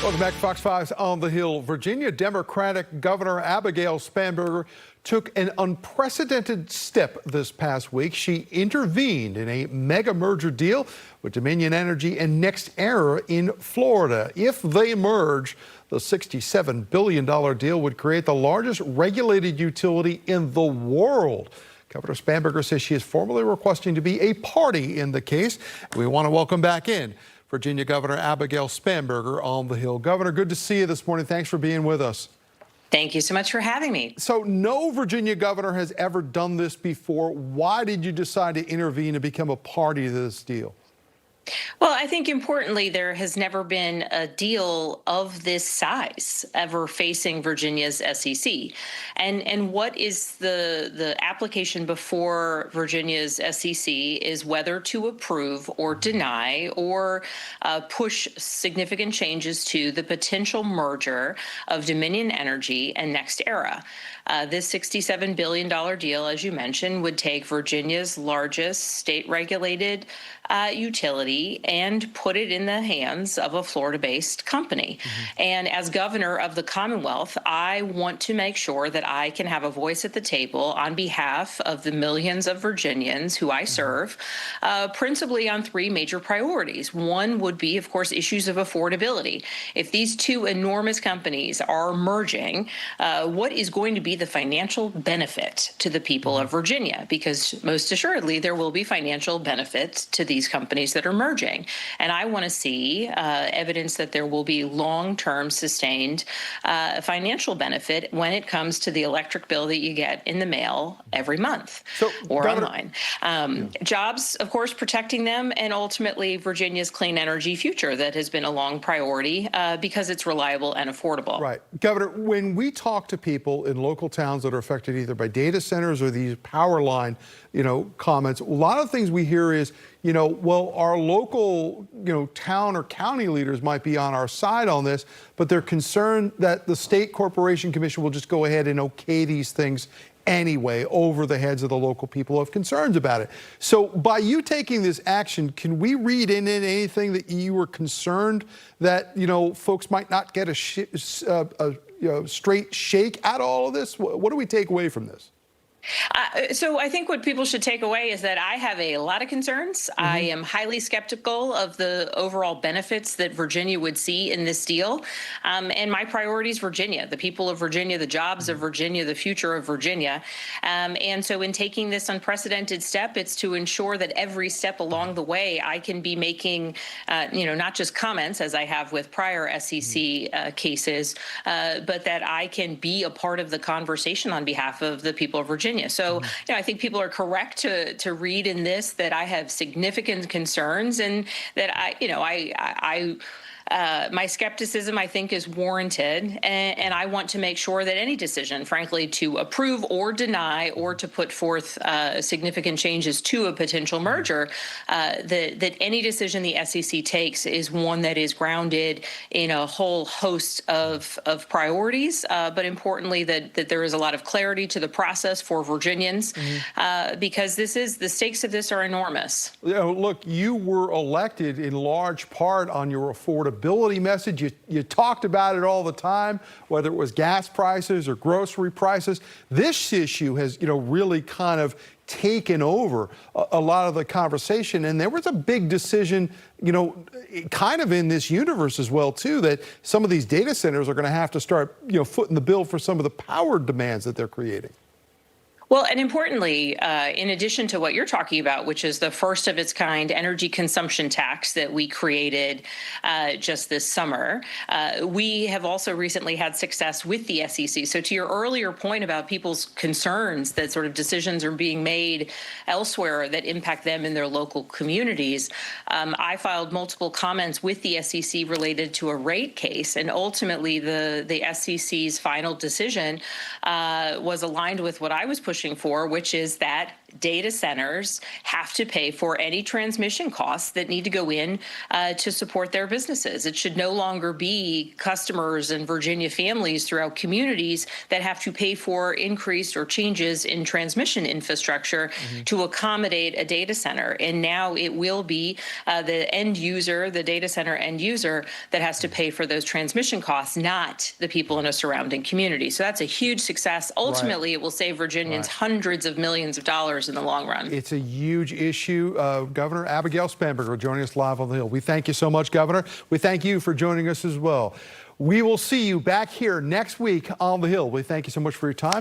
Welcome back to Fox 5's On the Hill. Virginia Democratic Governor Abigail Spanberger took an unprecedented step this past week. She intervened in a mega merger deal with Dominion Energy and NextEra in Florida. If they merge, the $67 billion deal would create the largest regulated utility in the world. Governor Spanberger says she is formally requesting to be a party in the case. We want to welcome back in Virginia Governor Abigail Spanberger on the Hill. Governor, good to see you this morning. Thanks for being with us. Thank you so much for having me. So no Virginia governor has ever done this before. Why did you decide to intervene and become a party to this deal? Well, I think importantly, there has never been a deal of this size ever facing Virginia's SEC. And what is the application before Virginia's SEC is whether to approve or deny or push significant changes to the potential merger of Dominion Energy and NextEra. This $67 billion deal, as you mentioned, would take Virginia's largest state-regulated utility and put it in the hands of a Florida-based company. And as governor of the Commonwealth, I want to make sure that I can have a voice at the table on behalf of the millions of Virginians who I serve, principally on three major priorities. One would be, of course, issues of affordability. If these two enormous companies are merging, what is going to be the financial benefit to the people of Virginia? Because most assuredly, there will be financial benefits to these companies that are merging. And I want to see evidence that there will be long-term sustained financial benefit when it comes to the electric bill that you get in the mail every month or online. Jobs, of course, protecting them, and ultimately Virginia's clean energy future that has been a long priority because it's reliable and affordable. Right. Governor, when we talk to people in local towns that are affected either by data centers or these power line, comments, a lot of things we hear is, well, our local, town or county leaders might be on our side on this, but they're concerned that the State Corporation Commission will just go ahead and okay these things anyway over the heads of the local people who have concerns about it. So by you taking this action, can we read in anything that you were concerned that, folks might not get a straight shake at all of this? What do we take away from this? So I think what people should take away is that I have a lot of concerns. I am highly skeptical of the overall benefits that Virginia would see in this deal. And my priority is Virginia, the people of Virginia, the jobs of Virginia, the future of Virginia. And so in taking this unprecedented step, it's to ensure that every step along the way I can be making, not just comments as I have with prior SEC cases, but that I can be a part of the conversation on behalf of the people of Virginia. So, I think people are correct to read in this that I have significant concerns and that my skepticism, I think, is warranted, and I want to make sure that any decision, frankly, to approve or deny or to put forth significant changes to a potential merger, that any decision the SEC takes is one that is grounded in a whole host of priorities, but importantly, that there is a lot of clarity to the process for Virginians, because the stakes of this are enormous. Look, you were elected in large part on your affordability message. You talked about it all the time, whether it was gas prices or grocery prices. This issue has, really kind of taken over a lot of the conversation. And there was a big decision, kind of in this universe as well, too, that some of these data centers are going to have to start, footing the bill for some of the power demands that they're creating. Well, and importantly, in addition to what you're talking about, which is the first of its kind energy consumption tax that we created just this summer, we have also recently had success with the SEC. So to your earlier point about people's concerns that sort of decisions are being made elsewhere that impact them in their local communities, I filed multiple comments with the SEC related to a rate case. And ultimately, the SEC's final decision was aligned with what I was pushing for, which is that data centers have to pay for any transmission costs that need to go in to support their businesses. It should no longer be customers and Virginia families throughout communities that have to pay for increased or changes in transmission infrastructure to accommodate a data center. And now it will be the end user, the data center end user, that has to pay for those transmission costs, not the people in a surrounding community. So that's a huge success. Ultimately, it will save Virginians hundreds of millions of dollars in the long run. It's a huge issue. Governor Abigail Spanberger joining us live on the Hill. We thank you so much, Governor. We thank you for joining us as well. We will see you back here next week on the Hill. We thank you so much for your time.